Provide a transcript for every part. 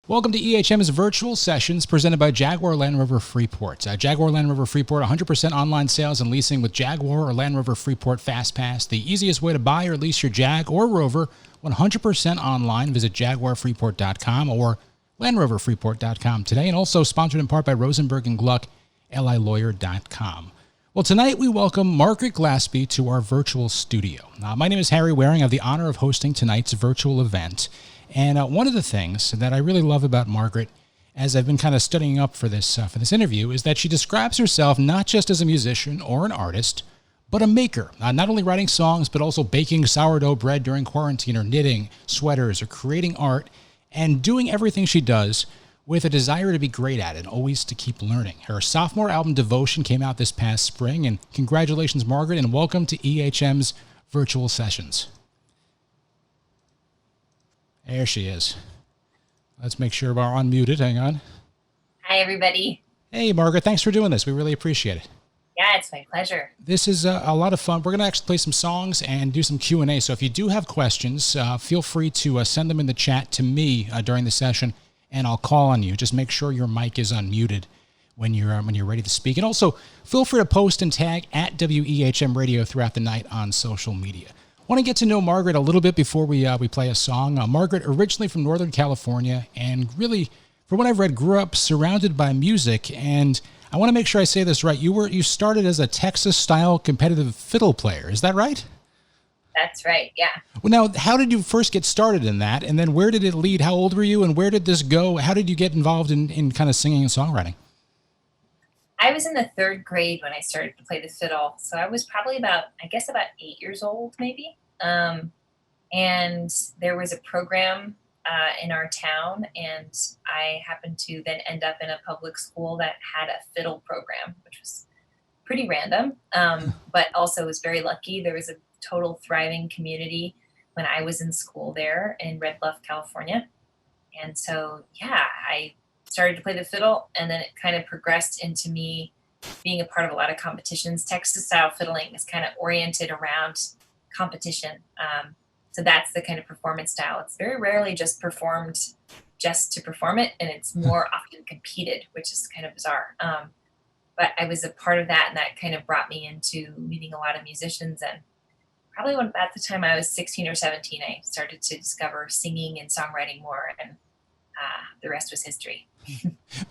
Welcome to EHM's virtual sessions presented by Jaguar Land Rover Freeport. Jaguar Land Rover Freeport, 100% online sales and leasing with Jaguar or Land Rover Freeport FastPass. The easiest way to buy or lease your Jag or Rover, 100% online. Visit jaguarfreeport.com or landroverfreeport.com today. And also sponsored in part by Rosenberg & Gluck, lilawyer.com. Well, tonight we welcome Margaret Glaspy to our virtual studio. My name is Harry Waring. I have the honor of hosting tonight's virtual event. And one of the things that I really love about Margaret, as I've been kind of studying up for this interview, is that she describes herself not just as a musician or an artist, but a maker. Not only writing songs, but also baking sourdough bread during quarantine, or knitting sweaters, or creating art, and doing everything she does with a desire to be great at it, and always to keep learning. Her sophomore album, Devotion, came out this past spring, and congratulations, Margaret, and welcome to EHM's virtual sessions. There she is. Let's make sure we're unmuted. Hang on. Hi, everybody. Hey, Margaret. Thanks for doing this. We really appreciate it. Yeah, it's my pleasure. This is a lot of fun. We're going to actually play some songs and do some Q&A. So if you do have questions, feel free to send them in the chat to me during the session, and I'll call on you. Just make sure your mic is unmuted when you're ready to speak. And also, feel free to post and tag at WEHM Radio throughout the night on social media. I want to get to know Margaret a little bit before we play a song. Margaret, originally from Northern California, and really, from what I've read, grew up surrounded by music. And I want to make sure I say this right. You started as a Texas-style competitive fiddle player. Is that right? That's right, yeah. Well, now, how did you first get started in that? And then where did it lead? How old were you? And where did this go? How did you get involved in kind of singing and songwriting? I was in the third grade when I started to play the fiddle. So I was probably about 8 years old, maybe. And there was a program in our town, and I happened to then end up in a public school that had a fiddle program, which was pretty random, but also was very lucky. There was a total thriving community when I was in school there in Red Bluff, California. And so, yeah, I started to play the fiddle, and then it kind of progressed into me being a part of a lot of competitions. Texas-style fiddling is kind of oriented around competition. So that's the kind of performance style. It's very rarely just performed just to perform it, and it's more often competed, which is kind of bizarre. But I was a part of that, and that kind of brought me into meeting a lot of musicians. And probably at the time I was 16 or 17, I started to discover singing and songwriting more, and the rest was history.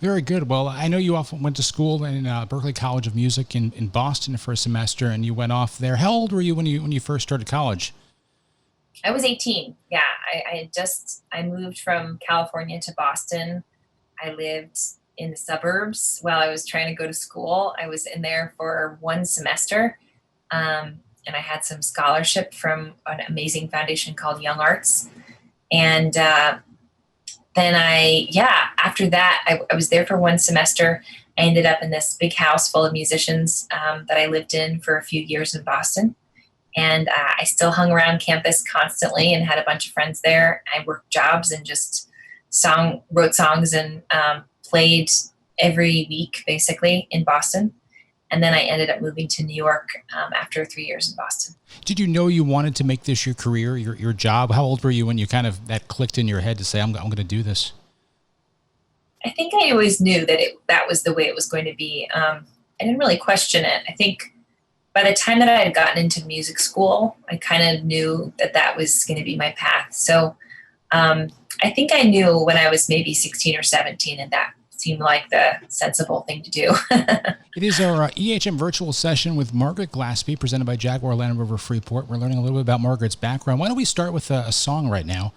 Very good. Well, I know you often went to school in Berklee College of Music in Boston for a semester, and you went off there. How old were you when you first started college? I was 18. Yeah, I moved from California to Boston. I lived in the suburbs while I was trying to go to school. I was in there for one semester, and I had some scholarship from an amazing foundation called Young Arts. And then after that, I was there for one semester. I ended up in this big house full of musicians that I lived in for a few years in Boston. And I still hung around campus constantly and had a bunch of friends there. I worked jobs and just wrote songs and played every week, basically, in Boston. And then I ended up moving to New York after 3 years in Boston. Did you know you wanted to make this your career, your job? How old were you when you that clicked in your head to say, I'm going to do this? I think I always knew that that was the way it was going to be. I didn't really question it. I think by the time that I had gotten into music school, I kind of knew that was going to be my path. So I think I knew when I was maybe 16 or 17, and that seemed like the sensible thing to do. It is our EHM virtual session with Margaret Glaspy, presented by Jaguar Land Rover Freeport. We're learning a little bit about Margaret's background. Why don't we start with a song right now?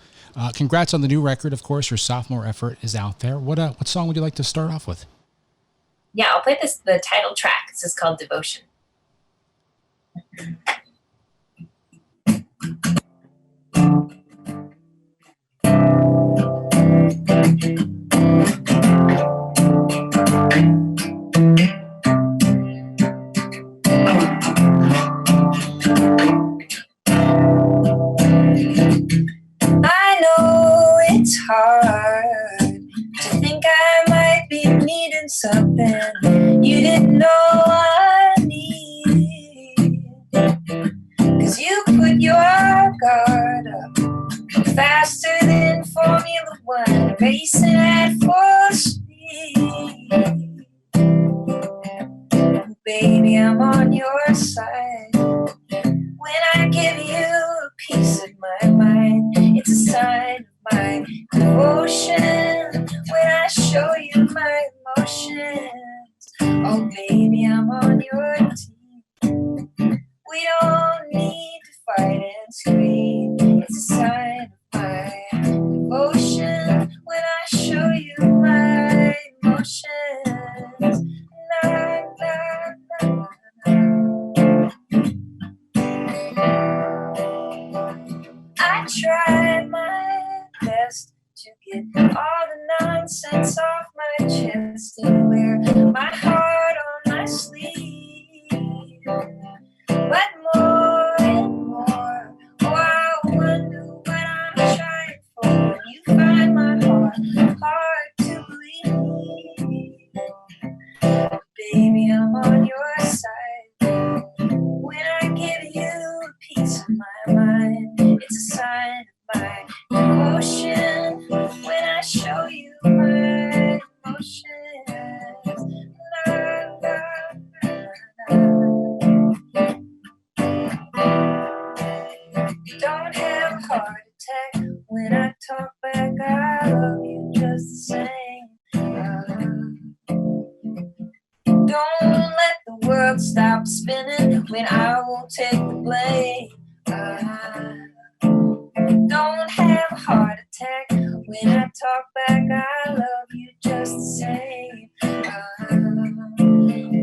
Congrats on the new record, of course. Your sophomore effort is out there. What song would you like to start off with? Yeah, I'll play the title track. This is called Devotion. I know it's hard to think I might be needing something you didn't know I need. 'Cause you put your guard up faster than Formula One. racing at full speed. Baby, I'm on your side. When I give you a piece of my mind, it's a sign of my devotion. When I show you my emotions, oh baby, I'm on your team. We don't need to fight and scream. It's a sign of my devotion. When I show you my emotions, na, na, na, na. I try my best to get all the nonsense off my chest and wear my heart on my sleeve. But more and more, oh, I wonder what I'm trying for. When you find my heart hard to believe. Baby, I'm on your side. When I give you a piece of my mind, it's a sign of my devotion. When I show you my emotions, la, la, la, la. Don't have a heart attack when I talk back. I love you just the same. Don't let the world stop spinning when I won't take the blame. Don't have a heart attack when I talk back. I love you just the same.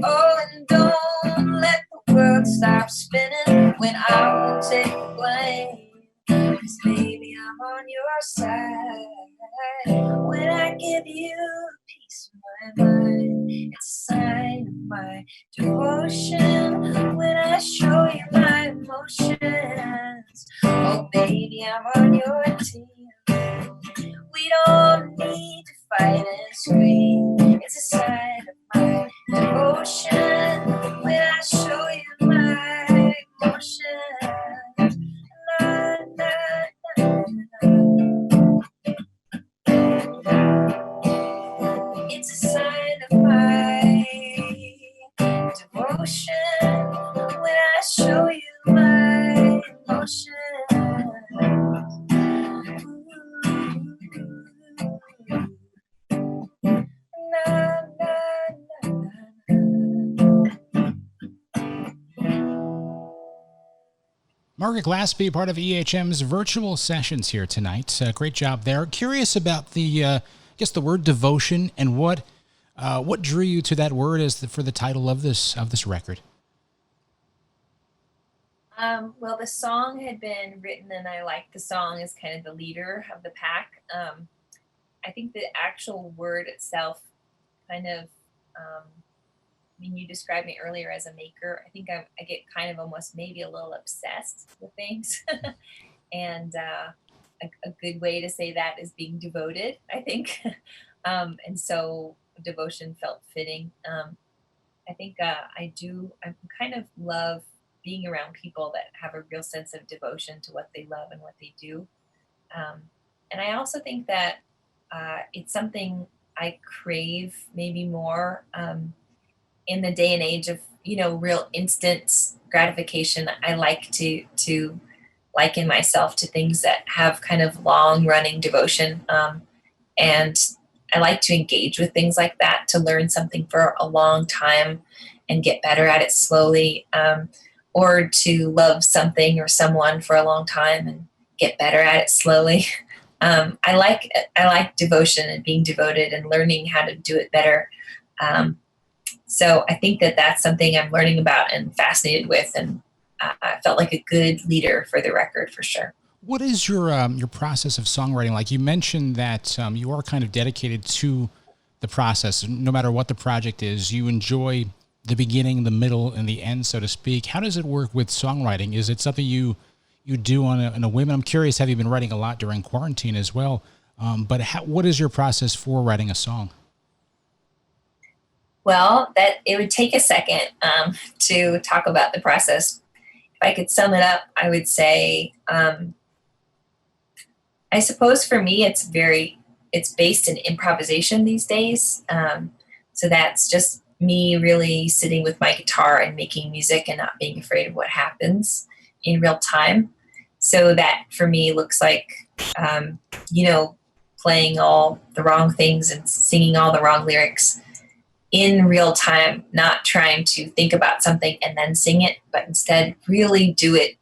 Oh, and don't let the world stop spinning when I won't take the blame. 'Cause baby, I'm on your side. When I give you a piece of my mind, it's a sign of my devotion. When I show you my emotions, oh baby, I'm on your team. We don't need to fight and scream. It's a sign of my devotion. When I show you my emotions, la, la, la, la. It's a sign of my devotion. When I show you my emotions. Na, na, na, na. Margaret Glaspy, part of EHM's virtual sessions here tonight. Great job there. Curious about the word devotion and what drew you to that word for the title of this record. Well, the song had been written, and I liked the song as kind of the leader of the pack. I think the actual word itself kind of, you described me earlier as a maker. I think I get kind of almost maybe a little obsessed with things. And a good way to say that is being devoted, I think. And so devotion felt fitting. I think I kind of love being around people that have a real sense of devotion to what they love and what they do. And I also think that it's something I crave maybe more in the day and age of, real instant gratification. I like to liken myself to things that have kind of long running devotion. And I like to engage with things like that, to learn something for a long time and get better at it slowly, or to love something or someone for a long time and get better at it slowly. I like devotion and being devoted and learning how to do it better. So I think that that's something I'm learning about and fascinated with, and I felt like a good leader for the record for sure. What is your process of songwriting like? You mentioned that you are kind of dedicated to the process. No matter what the project is, you enjoy the beginning, the middle, and the end, so to speak. How does it work with songwriting? Is it something you do on a whim? I'm curious, have you been writing a lot during quarantine as well? But what is your process for writing a song? Well, that it would take a second to talk about the process. If I could sum it up, I would say, I suppose for me, it's very it's based in improvisation these days. So that's just me really sitting with my guitar and making music and not being afraid of what happens in real time. So that for me looks like, you know, playing all the wrong things and singing all the wrong lyrics in real time, not trying to think about something and then sing it, but instead really do it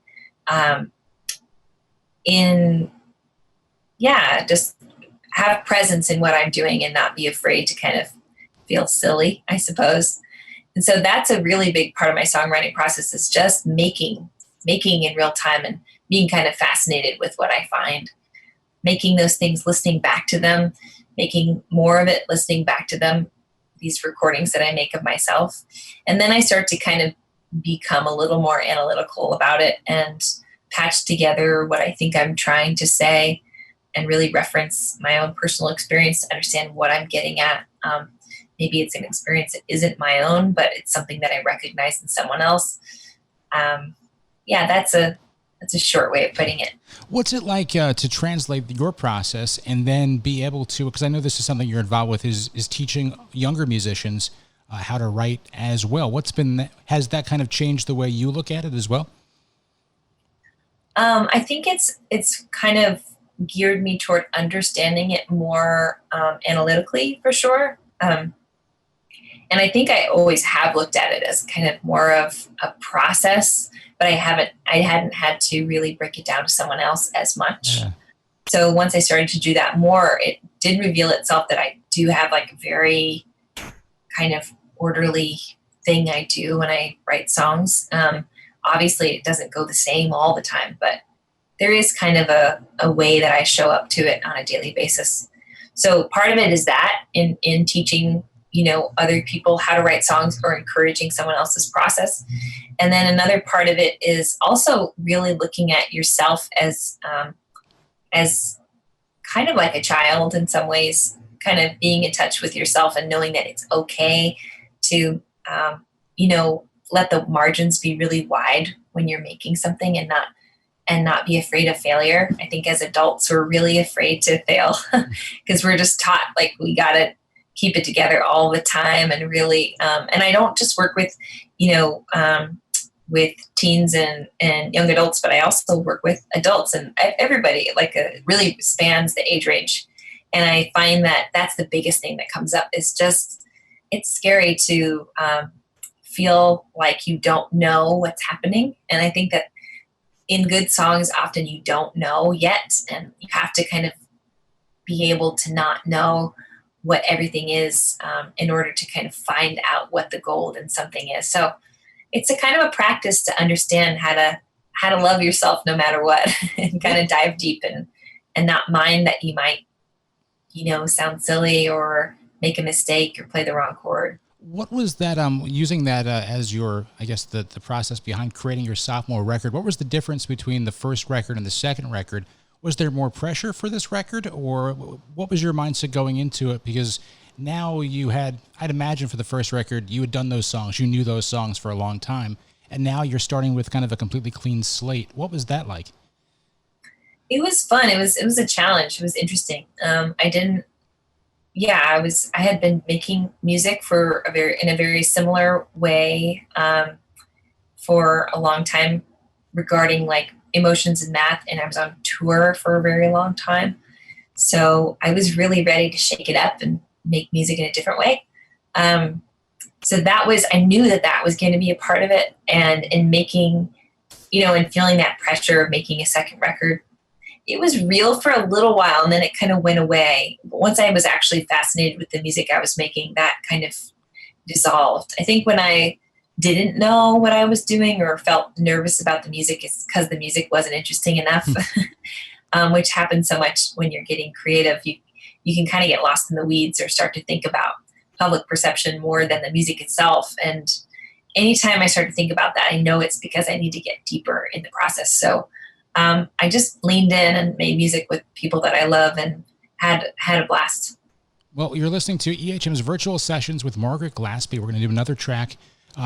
in, yeah, just have presence in what I'm doing and not be afraid to kind of feel silly, I suppose. And so that's a really big part of my songwriting process, is just making in real time and being kind of fascinated with what I find, making those things, listening back to them, making more of it, listening back to them, these recordings that I make of myself. And then I start to kind of become a little more analytical about it and patch together what I think I'm trying to say and really reference my own personal experience to understand what I'm getting at. Maybe it's an experience that isn't my own, but it's something that I recognize in someone else. Yeah, that's a short way of putting it. What's it like to translate your process and then be able to, because I know this is something you're involved with, is teaching younger musicians how to write as well. Has that kind of changed the way you look at it as well? I think it's kind of geared me toward understanding it more analytically, for sure. And I think I always have looked at it as kind of more of a process, but I hadn't had to really break it down to someone else as much. Yeah. So once I started to do that more, it did reveal itself that I do have like a very kind of orderly thing I do when I write songs. Obviously it doesn't go the same all the time, but there is kind of a way that I show up to it on a daily basis. So part of it is that in teaching, other people how to write songs or encouraging someone else's process. And then another part of it is also really looking at yourself as kind of like a child in some ways, kind of being in touch with yourself and knowing that it's okay to, let the margins be really wide when you're making something and not be afraid of failure. I think as adults, we're really afraid to fail because we're just taught like we got to keep it together all the time and really, and I don't just work with, with teens and young adults, but I also work with adults and everybody, really spans the age range. And I find that that's the biggest thing that comes up is just, it's scary to feel like you don't know what's happening. And I think that in good songs, often you don't know yet, and you have to kind of be able to not know what everything is in order to kind of find out what the gold in something is. So it's a kind of a practice to understand how to love yourself no matter what and kind of dive deep and not mind that you might, sound silly or make a mistake or play the wrong chord. What was that, using that as your, I guess, the process behind creating your sophomore record, what was the difference between the first record and the second record? Was there more pressure for this record, or what was your mindset going into it? Because now I'd imagine for the first record, you had done those songs, you knew those songs for a long time, and now you're starting with kind of a completely clean slate. What was that like? It was fun. It was a challenge. It was interesting. I had been making music in a very similar way for a long time regarding like emotions and math, and I was on tour for a very long time. So I was really ready to shake it up and make music in a different way. So I knew that was going to be a part of it, and in making, and feeling that pressure of making a second record, it was real for a little while, and then it kind of went away. But once I was actually fascinated with the music I was making, that kind of dissolved. I think when I didn't know what I was doing or felt nervous about the music, it's because the music wasn't interesting enough, which happens so much when you're getting creative. You can kind of get lost in the weeds or start to think about public perception more than the music itself. And anytime I start to think about that, I know it's because I need to get deeper in the process. So I just leaned in and made music with people that I love and had a blast. Well, you're listening to EHM's Virtual Sessions with Margaret Glaspy. We're going to do another track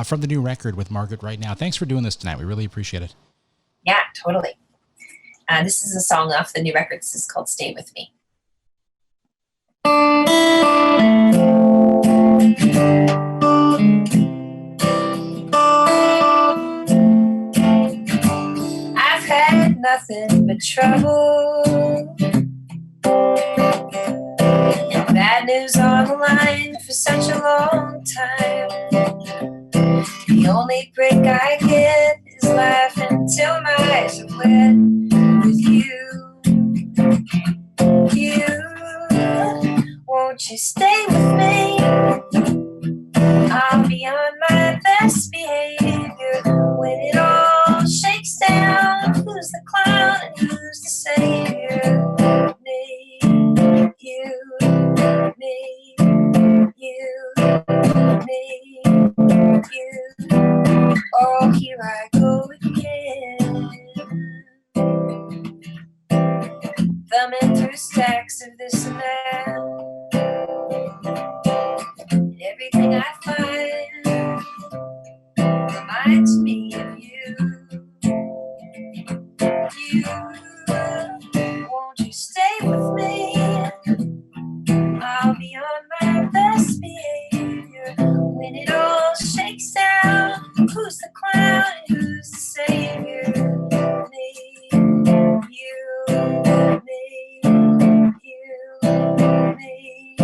from the new record with Margaret right now. Thanks for doing this tonight. We really appreciate it. Yeah, totally. This is a song off the new record. This is called Stay With Me. I've had nothing but trouble and bad news on the line for such a long time. The only break I get is laughing till my eyes are wet with you. Won't you stay with me? I'll be on my best behavior when it all shakes down. Who's the clown and who's the savior? Me, you, me, you, me, you. Oh, here I go again, thumbing through stacks of this and that, and everything I find reminds me of you. Won't you stay with me? I'll be on my best behavior when it all shakes down. Who's the clown and who's the savior? Me, you, me, you, me,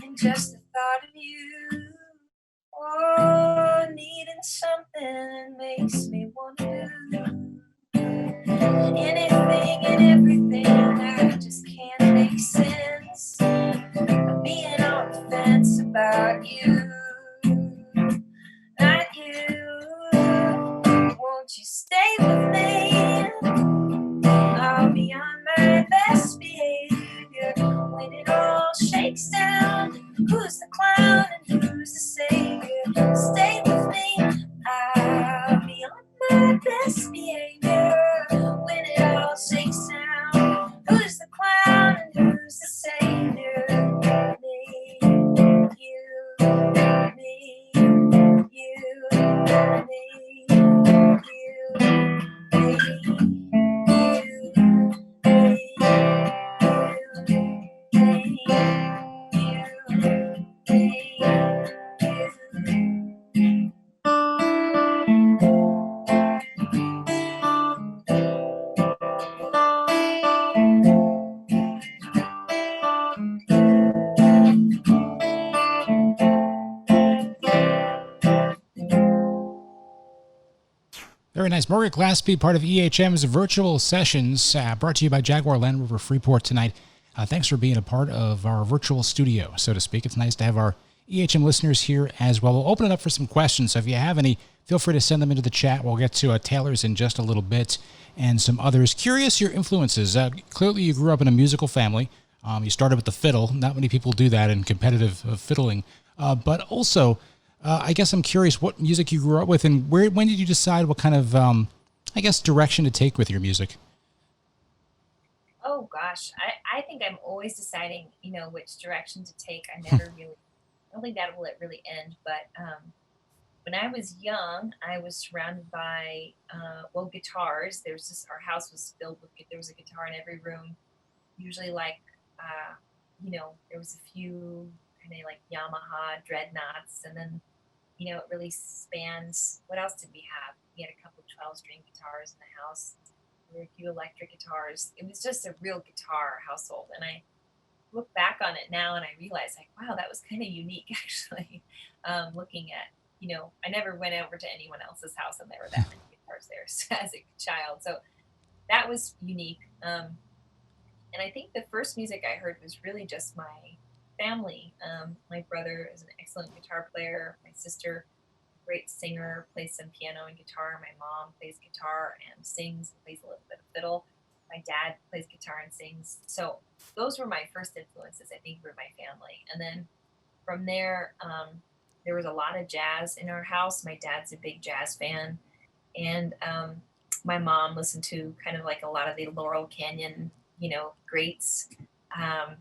and just the thought of you, oh, needing something makes me want to do anything and everything. I just can't make sense of being on the fence about you, not you. Won't you stay with me? I'll be on my best behavior when it all shakes down. Who's the clown and who's the savior? Stay with me. I'll be on my best behavior when it all shakes down. Who's the clown and who's the savior? Me, you, me, you, me, you, me. Very nice. Margaret Glaspy, part of EHM's virtual sessions, brought to you by Jaguar Land Rover Freeport tonight. Thanks for being a part of our virtual studio, so to speak. It's nice to have our EHM listeners here as well. We'll open it up for some questions, so if you have any, feel free to send them into the chat. We'll get to Taylor's in just a little bit and some others. Curious your influences. Clearly, you grew up in a musical family. You started with the fiddle. Not many people do that in competitive fiddling. But also, I guess I'm curious what music you grew up with, and when did you decide what kind of, I guess, direction to take with your music? Oh gosh, I think I'm always deciding, which direction to take. I never really, I don't think that will really end. But when I was young, I was surrounded by, guitars. Our house was filled with, there was a guitar in every room, usually like, there was a few kind of like Yamaha dreadnoughts, and then, it really spans. What else did we have? We had a couple 12-string guitars in the house. There were a few electric guitars. It was just a real guitar household. And I look back on it now and I realize, like, wow, that was kind of unique, actually. Looking at, I never went over to anyone else's house and there were that many guitars there as a child. So that was unique. And I think the first music I heard was really just my family. My brother is an excellent guitar player. My sister, great singer, plays some piano and guitar. My mom plays guitar and sings and plays a little bit of fiddle. my dad plays guitar and sings. So those were my first influences, I think, were my family. And then from there, there was a lot of jazz in our house. My dad's a big jazz fan. And my mom listened to kind of like a lot of the Laurel Canyon, greats. Um,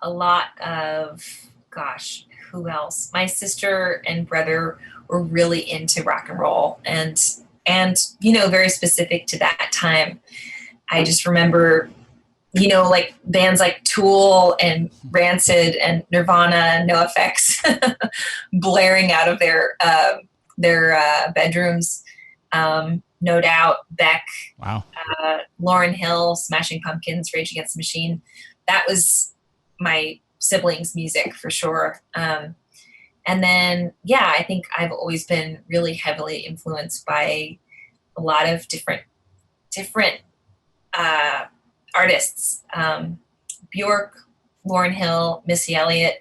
a lot of, gosh, who else? My sister and brother were really into rock and roll, and very specific to that time. I just remember, like bands like Tool and Rancid and Nirvana and NoFX blaring out of their bedrooms. No Doubt, Beck, Wow. Lauryn Hill, Smashing Pumpkins, Rage Against the Machine. That was my siblings' music for sure. And then, yeah, I think I've always been really heavily influenced by a lot of different artists. Bjork, Lauryn Hill, Missy Elliott.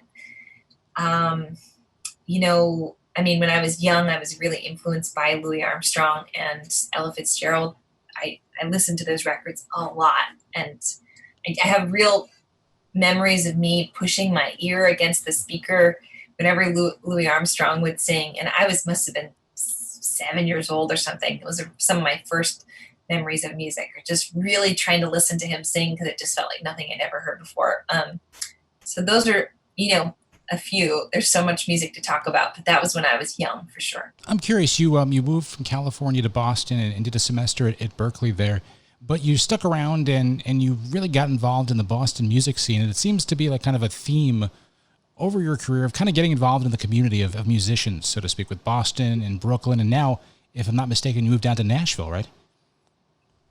When I was young, I was really influenced by Louis Armstrong and Ella Fitzgerald. I listened to those records a lot, and I have real memories of me pushing my ear against the speaker whenever Louis Armstrong would sing, and must have been 7 years old or something. It was some of my first memories of music, or just really trying to listen to him sing because it just felt like nothing I'd ever heard before. So those are, a few. There's so much music to talk about, but that was when I was young, for sure. I'm curious, you moved from California to Boston and did a semester at Berkeley there, but you stuck around and you really got involved in the Boston music scene, and it seems to be like kind of a theme over your career of kind of getting involved in the community of musicians, so to speak, with Boston and Brooklyn, and now, if I'm not mistaken, you moved down to Nashville, right?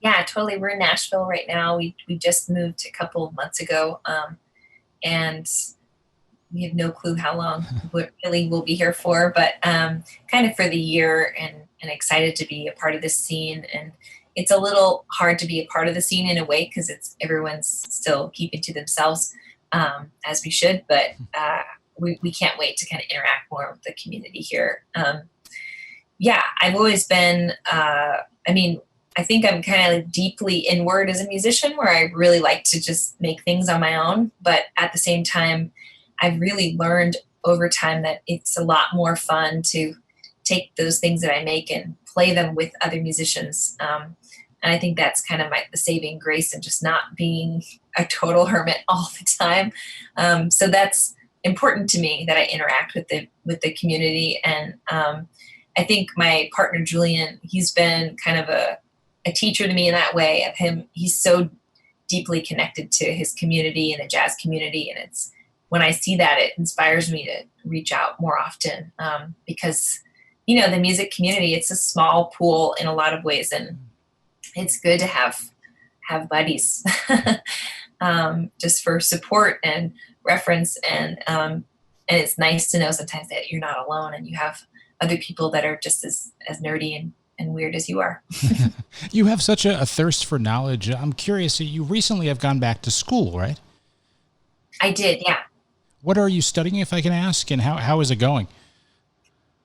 Yeah, totally. We're in Nashville right now. We just moved a couple of months ago, and we have no clue how long we'll be here for, but kind of for the year, and excited to be a part of this scene. And it's a little hard to be a part of the scene in a way because everyone's still keeping to themselves, as we should, but we can't wait to kind of interact more with the community here. Yeah, I've always been, I think I'm kind of deeply inward as a musician, where I really like to just make things on my own. But at the same time, I've really learned over time that it's a lot more fun to take those things that I make and play them with other musicians. And I think that's kind of the saving grace, and just not being a total hermit all the time. So that's important to me, that I interact with the community. And I think my partner, Julian, he's been kind of a teacher to me in that way. Of him, he's so deeply connected to his community and the jazz community, and it's when I see that, it inspires me to reach out more often, because the music community, it's a small pool in a lot of ways, and it's good to have buddies just for support and reference, and it's nice to know sometimes that you're not alone and you have other people that are just as nerdy and weird as you are. You have such a thirst for knowledge. I'm curious, you recently have gone back to school, right? I did, yeah. What are you studying, if I can ask, and how is it going?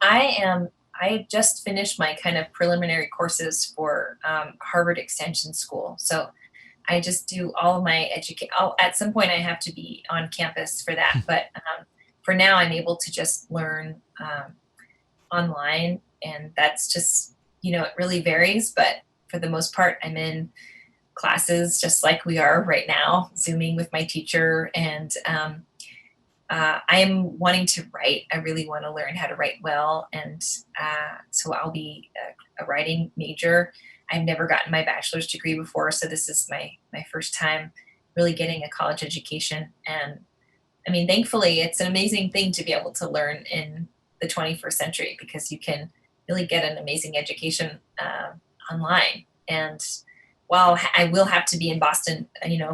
I just finished my kind of preliminary courses for Harvard Extension School. So I just do all of my education. At some point I have to be on campus for that, but for now I'm able to just learn online, and that's just, it really varies, but for the most part I'm in classes just like we are right now, Zooming with my teacher, and I am wanting to write. I really want to learn how to write well, and so I'll be a writing major. I've never gotten my bachelor's degree before, so this is my first time really getting a college education. And thankfully, it's an amazing thing to be able to learn in the 21st century, because you can really get an amazing education online. And while I will have to be in Boston,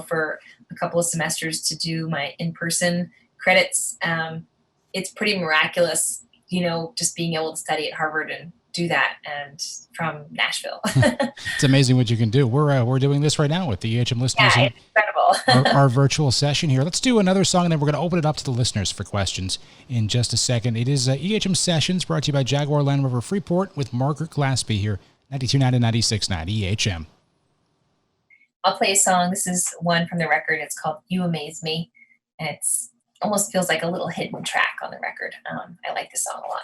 for a couple of semesters to do my in-person credits, it's pretty miraculous, just being able to study at Harvard and do that, and from Nashville. It's amazing what you can do. We're doing this right now with the EHM listeners. Yeah, it's incredible. our virtual session here. Let's do another song, and then we're going to open it up to the listeners for questions in just a second. It is EHM Sessions, brought to you by Jaguar Land Rover Freeport, with Margaret Glaspy here, 92.9 and 96.9 EHM. I'll play a song. This is one from the record. It's called You Amaze Me. And it's almost feels like a little hidden track on the record. I like this song a lot.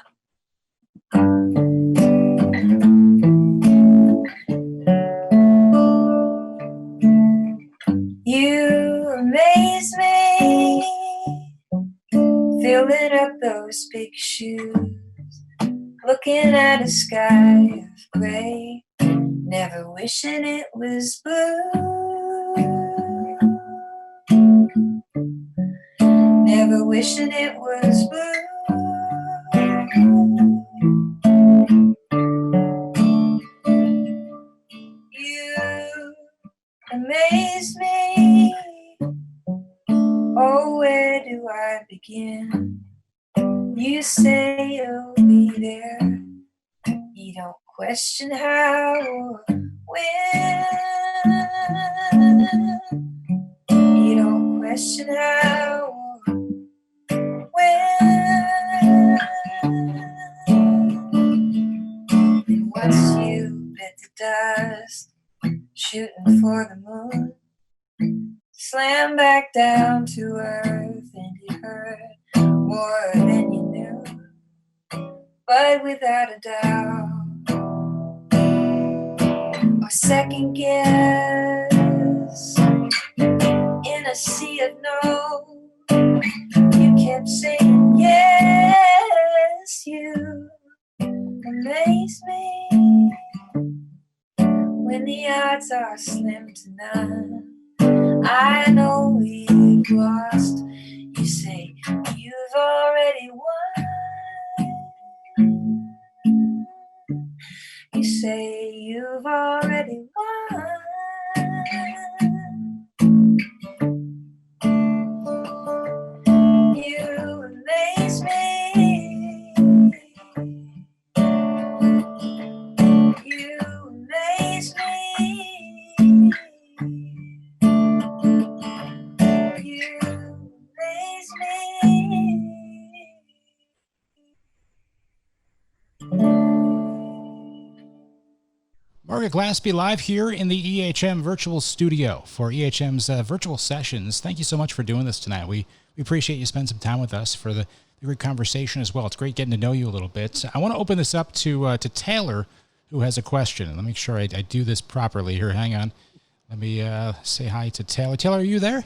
You amaze me, filling up those big shoes, looking at a sky of gray, never wishing it was blue, never wishing it was blue. You amaze me, oh, where do I begin? You say you'll be there, you don't question how or when, you don't question how or when. And once you bit the dust, shooting for the moon, slam back down to earth, and it hurt more than you knew. But without a doubt or second guess, in a sea of no, you kept saying yes. You amaze me when the odds are slim to none. I know we've lost. You say you've already won. You say you've already won. You amaze me. You amaze me. You amaze me. Margaret Glaspy live here in the EHM virtual studio for EHM's virtual sessions. Thank you so much for doing this tonight. We appreciate you spending some time with us for the great conversation as well. It's great getting to know you a little bit. I want to open this up to Taylor, who has a question. Let me make sure I do this properly here. Hang on. Let me say hi to Taylor. Taylor, are you there?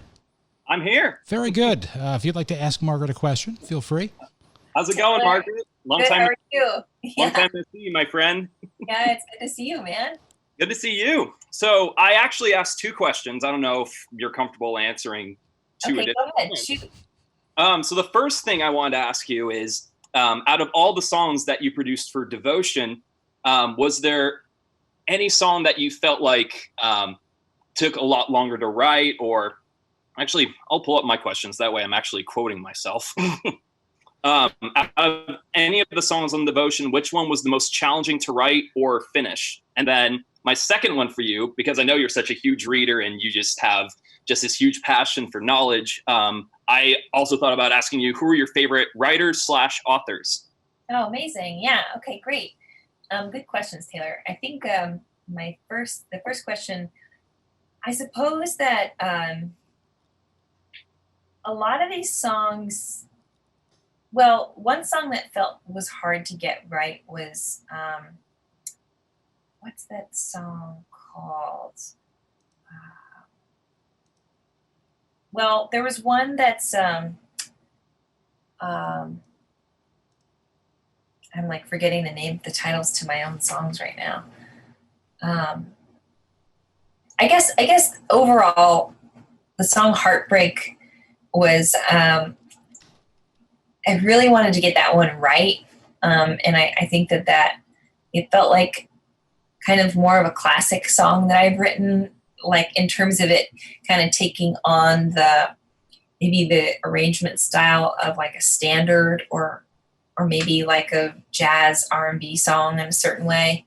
I'm here. Very good. If you'd like to ask Margaret a question, feel free. How's it going, Margaret? Long Good, time. how are you? Long time to see you, my friend. Yeah, it's good to see you, man. Good to see you. So I actually asked two questions. I don't know if you're comfortable answering two. Okay, go ahead. Shoot. So the first thing I wanted to ask you is, out of all the songs that you produced for Devotion, was there any song that you felt like took a lot longer to write? Or actually, I'll pull up my questions. That way I'm actually quoting myself. Out of any of the songs on Devotion, which one was the most challenging to write or finish? And then my second one for you, because I know you're such a huge reader and you just have just this huge passion for knowledge, I also thought about asking you, who are your favorite writers/authors? Oh, amazing. Yeah. Okay, great. Good questions, Taylor. I think the first question, I suppose that a lot of these songs, well, one song that was hard to get right was, what's that song called? Well, there was one that's, I'm like forgetting the titles to my own songs right now. I guess overall, the song Heartbreak was, I really wanted to get that one right. And I think that it felt like kind of more of a classic song that I've written, like in terms of it kind of taking on maybe the arrangement style of like a standard or maybe like a jazz R&B song in a certain way.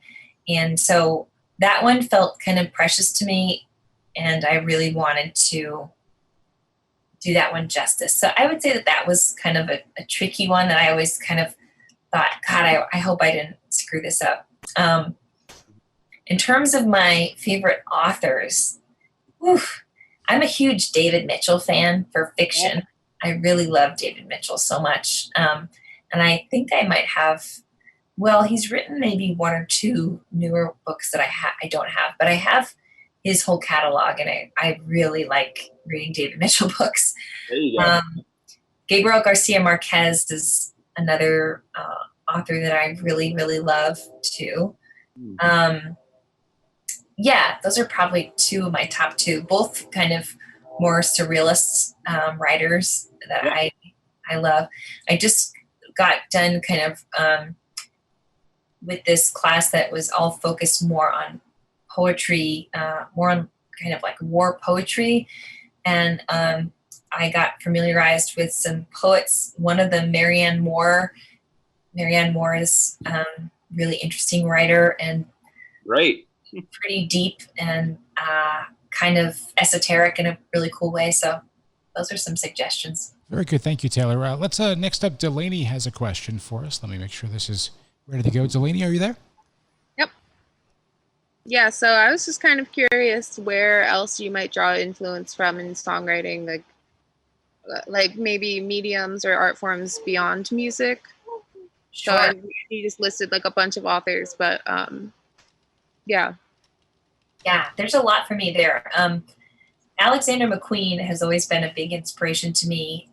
And so that one felt kind of precious to me, and I really wanted to do that one justice. So I would say that was kind of a tricky one that I always kind of thought, God, I hope I didn't screw this up. In terms of my favorite authors, Oof. I'm a huge David Mitchell fan for fiction. I really love David Mitchell so much. And I think I might have, well, he's written maybe one or two newer books that I don't have, but I have his whole catalog, and I really like reading David Mitchell books. There you go. Gabriel Garcia Marquez is another author that I really, really love too. Yeah, those are probably two of my top two, both kind of more surrealist writers that I love. I just got done kind of with this class that was all focused more on poetry, more on kind of like war poetry. And I got familiarized with some poets. One of them, Marianne Moore. Marianne Moore is really interesting writer and pretty deep and kind of esoteric in a really cool way. So those are some suggestions. Very good. Thank you, Taylor. Let's next up, Delaney has a question for us. Let me make sure this is ready to go. Delaney, are you there? Yep. Yeah, so I was just kind of curious where else you might draw influence from in songwriting, like maybe mediums or art forms beyond music. Sure. So you just listed like a bunch of authors, but yeah. Yeah, there's a lot for me there. Alexander McQueen has always been a big inspiration to me.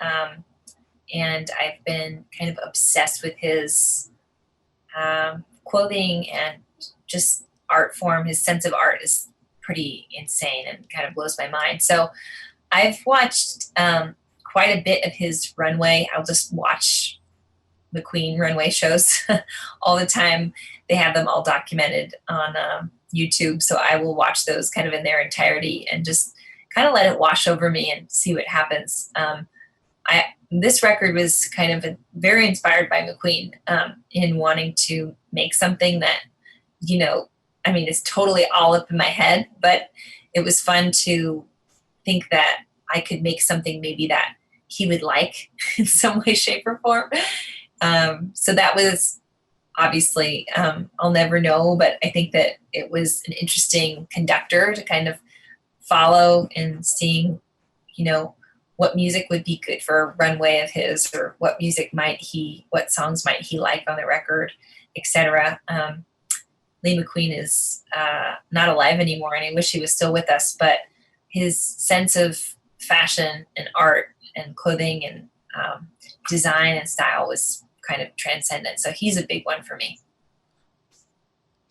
And I've been kind of obsessed with his clothing and just art form. His sense of art is pretty insane and kind of blows my mind. So I've watched quite a bit of his runway. I'll just watch McQueen runway shows all the time. They have them all documented on YouTube. So I will watch those kind of in their entirety and just kind of let it wash over me and see what happens. This record was kind of very inspired by McQueen in wanting to make something that, is totally all up in my head, but it was fun to think that I could make something maybe that he would like in some way, shape, or form. So that was obviously, I'll never know, but I think that it was an interesting conductor to kind of follow and seeing, what music would be good for a runway of his, or what songs might he like on the record, etc. Lee McQueen is not alive anymore, and I wish he was still with us, but his sense of fashion and art and clothing and design and style was kind of transcendent. So he's a big one for me.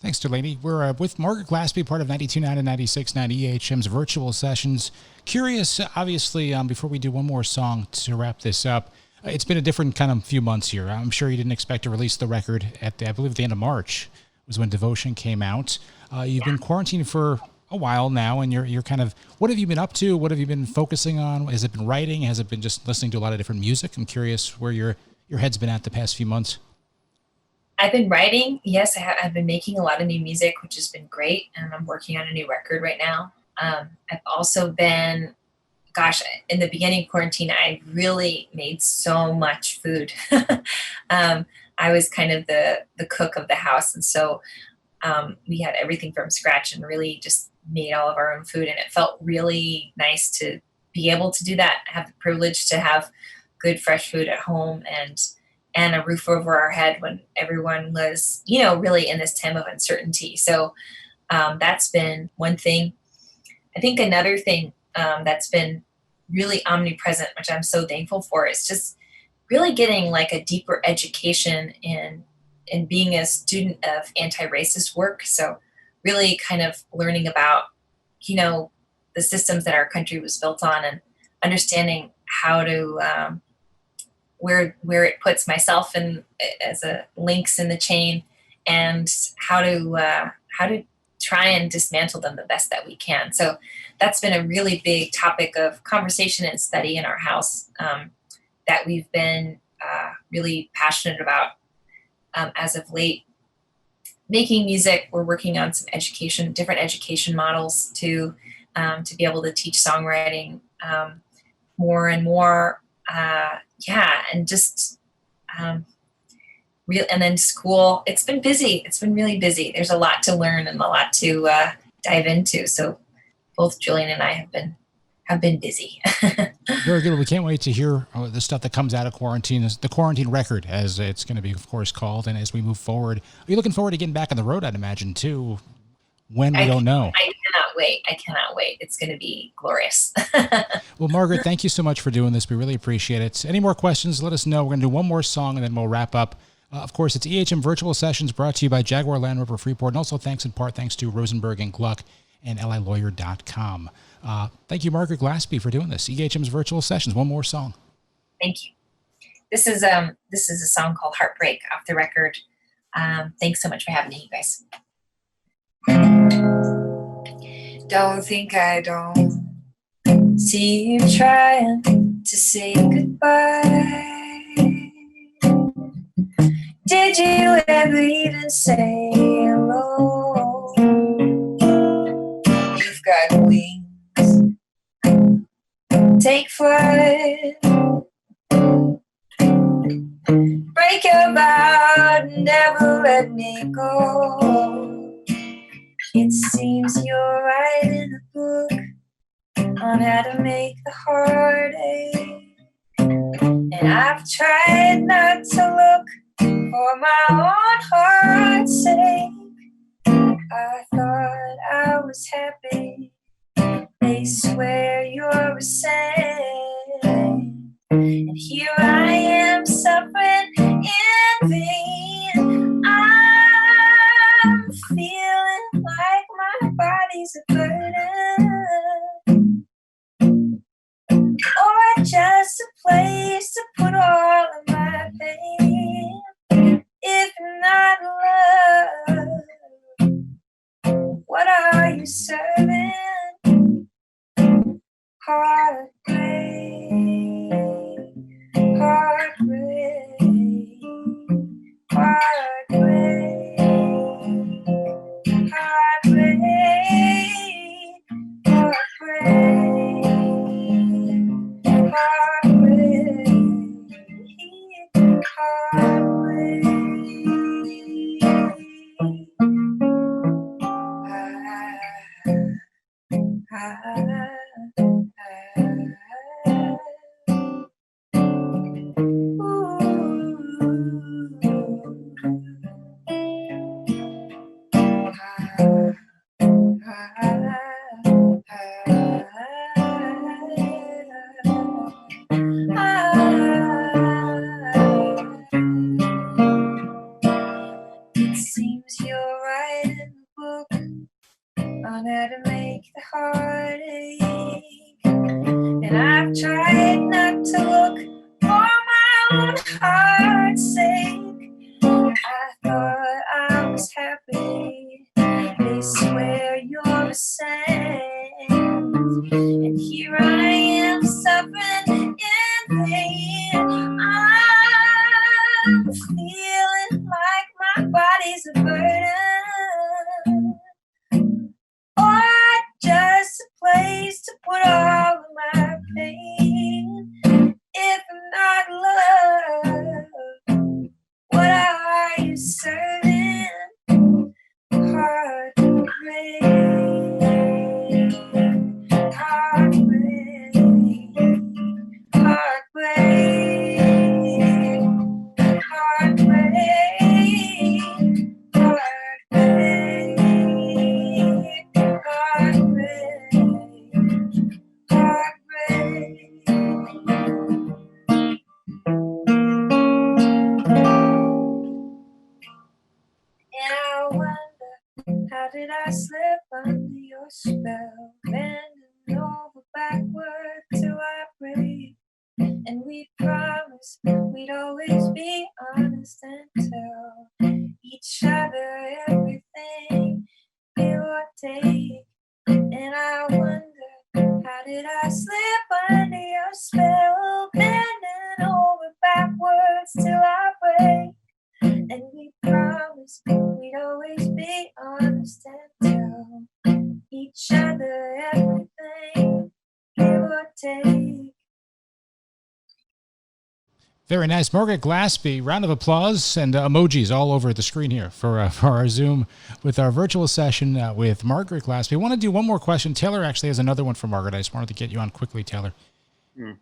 Thanks, Delaney. We're with Margaret Glaspy, part of 92.9 and 96.9 EHM's virtual sessions. Curious, obviously, before we do one more song to wrap this up, it's been a different kind of few months here. I'm sure you didn't expect to release the record at, I believe, the end of March was when Devotion came out. You've been quarantined for a while now, and you're kind of, what have you been up to? What have you been focusing on? Has it been writing? Has it been just listening to a lot of different music? I'm curious where your head's been at the past few months. I've been writing. Yes, I've been making a lot of new music, which has been great. And I'm working on a new record right now. I've also been, in the beginning of quarantine, I really made so much food. I was kind of the cook of the house. And so we had everything from scratch and really just made all of our own food. And it felt really nice to be able to do that, have the privilege to have good, fresh food at home and a roof over our head when everyone was, really in this time of uncertainty. So that's been one thing. I think another thing that's been really omnipresent, which I'm so thankful for, is just really getting like a deeper education in being a student of anti-racist work. So really kind of learning about, the systems that our country was built on and understanding how to where it puts myself in as a links in the chain, and how to try and dismantle them the best that we can. So that's been a really big topic of conversation and study in our house that we've been really passionate about as of late. Making music, we're working on some different education models to be able to teach songwriting more and more. And just and then school. It's been busy. It's been really busy. There's a lot to learn and a lot to dive into. So both Julian and I have been busy. Very good. Well, we can't wait to hear the stuff that comes out of quarantine, the quarantine record, as it's going to be, of course, called. And as we move forward, are you looking forward to getting back on the road, I'd imagine, too? When we don't know. I cannot wait. I cannot wait. It's going to be glorious. Well, Margaret, thank you so much for doing this. We really appreciate it. Any more questions, let us know. We're going to do one more song, and then we'll wrap up. Of course, it's EHM Virtual Sessions brought to you by Jaguar Land Rover Freeport, and also thanks in part to Rosenberg and Gluck and LILawyer.com. Thank you, Margaret Glaspy, for doing this. EHM's Virtual Sessions. One more song. Thank you. This is a song called Heartbreak off the record. Thanks so much for having me, you guys. Don't think I don't see you trying to say goodbye. Did you ever even say hello? You've got wings, take flight, break your vow, never let me go. It seems you're writing a book on how to make the heartache, and I've tried not to look for my own heart's sake. I thought I was happy, they swear you're a saint, and here I am suffering in vain. I'm feeling like my body's a burden, or just a place to put all of my pain. If not love, what are you serving? Heartbreak, heartbreak, heartbreak, heartbreak, heartbreak, heartbreak, It seems you're writing a book on how to make the heartache, and I've tried not to look for my own heart's sake. I thought I was happy, they swear you're a saint, and here I am suffering in vain. I'm feeling like my body's a burden, or just a place to put all of my pain. If not love, what are you serving? Heartbreak, heartbreak, heartbreak, heartbreak, heartbreak, heartbreak, And I wonder, how did I slip under your spell? Bending over backward till I break. And we promised we'd always be honest and tell each other everything, give or take. And I wonder, how did I slip under your spell? Bending over backwards till I break. And we promised we'd always be honest and tell each other everything, give or take. Very nice. Margaret Glaspy, round of applause and emojis all over the screen here for our Zoom with our virtual session with Margaret Glaspy. I want to do one more question. Taylor actually has another one for Margaret. I just wanted to get you on quickly, Taylor. You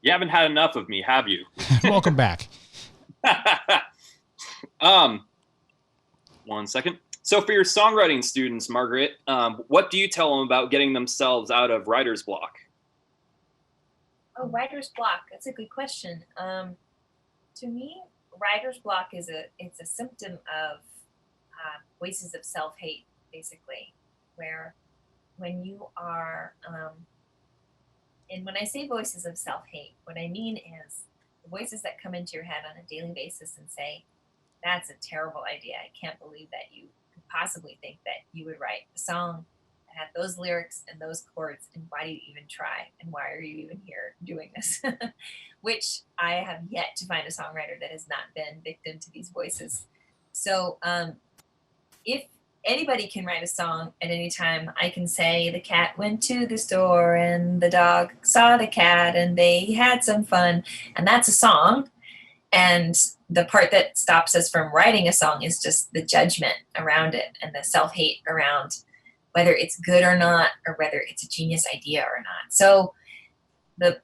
haven't had enough of me, have you? Welcome back. 1 second. So for your songwriting students, Margaret, what do you tell them about getting themselves out of writer's block? Oh, writer's block. That's a good question. To me, writer's block is a symptom of voices of self-hate, basically, where when you are, and when I say voices of self-hate, what I mean is the voices that come into your head on a daily basis and say, that's a terrible idea. I can't believe that you could possibly think that you would write a song that had those lyrics and those chords, and why do you even try? And why are you even here doing this? Which I have yet to find a songwriter that has not been victim to these voices. So if anybody can write a song at any time, I can say the cat went to the store and the dog saw the cat and they had some fun. And that's a song. And the part that stops us from writing a song is just the judgment around it and the self-hate around whether it's good or not, or whether it's a genius idea or not. So the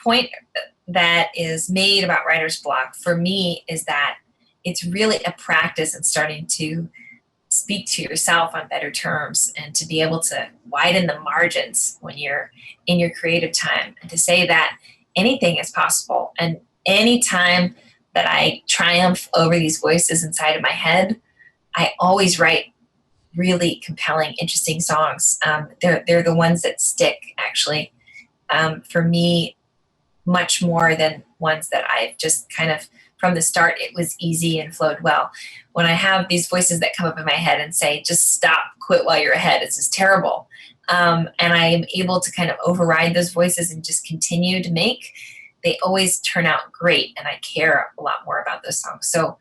point that is made about writer's block for me is that it's really a practice in starting to speak to yourself on better terms and to be able to widen the margins when you're in your creative time, and to say that anything is possible. And any time that I triumph over these voices inside of my head, I always write really compelling, interesting songs. They're the ones that stick, actually, for me, much more than ones that I've just kind of, from the start, it was easy and flowed well. When I have these voices that come up in my head and say, just stop, quit while you're ahead, it's just terrible. And I am able to kind of override those voices and just continue to make, they always turn out great, and I care a lot more about those songs. So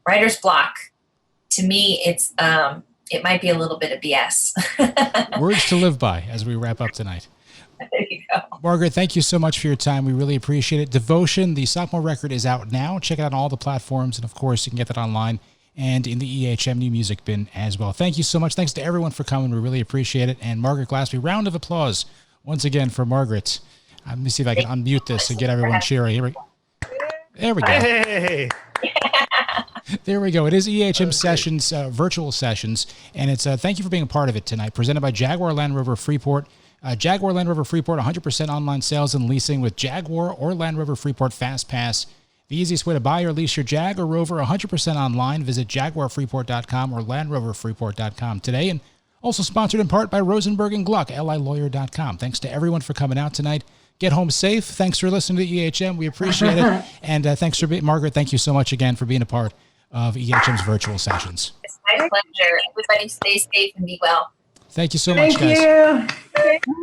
writer's block, to me, it's it might be a little bit of BS. Words to live by as we wrap up tonight. There you go. Margaret, thank you so much for your time. We really appreciate it. Devotion, the sophomore record, is out now. Check it out on all the platforms. And, of course, you can get that online and in the EHM New Music bin as well. Thank you so much. Thanks to everyone for coming. We really appreciate it. And Margaret Glaspy, round of applause once again for Margaret. Let me see if I can unmute this and get everyone cheering. There we go. Hey. There we go. It is EHM Sessions, virtual sessions, and it's thank you for being a part of it tonight. Presented by Jaguar Land Rover Freeport. Jaguar Land Rover Freeport, 100% online sales and leasing with Jaguar or Land Rover Freeport Fast Pass. The easiest way to buy or lease your Jag or Rover, 100% online. Visit jaguarfreeport.com or landroverfreeport.com today. And also sponsored in part by Rosenberg and Gluck, lilawyer.com. Thanks to everyone for coming out tonight. Get home safe. Thanks for listening to EHM. We appreciate it. And thanks for Margaret, thank you so much again for being a part of EHM's virtual sessions. It's my pleasure. Everybody stay safe and be well. Thank you so much, guys.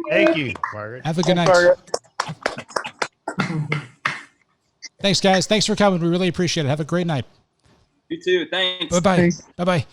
Thank you, Margaret. Have a good night. Thanks, guys. Thanks for coming. We really appreciate it. Have a great night. You too. Thanks. Bye-bye. Bye-bye.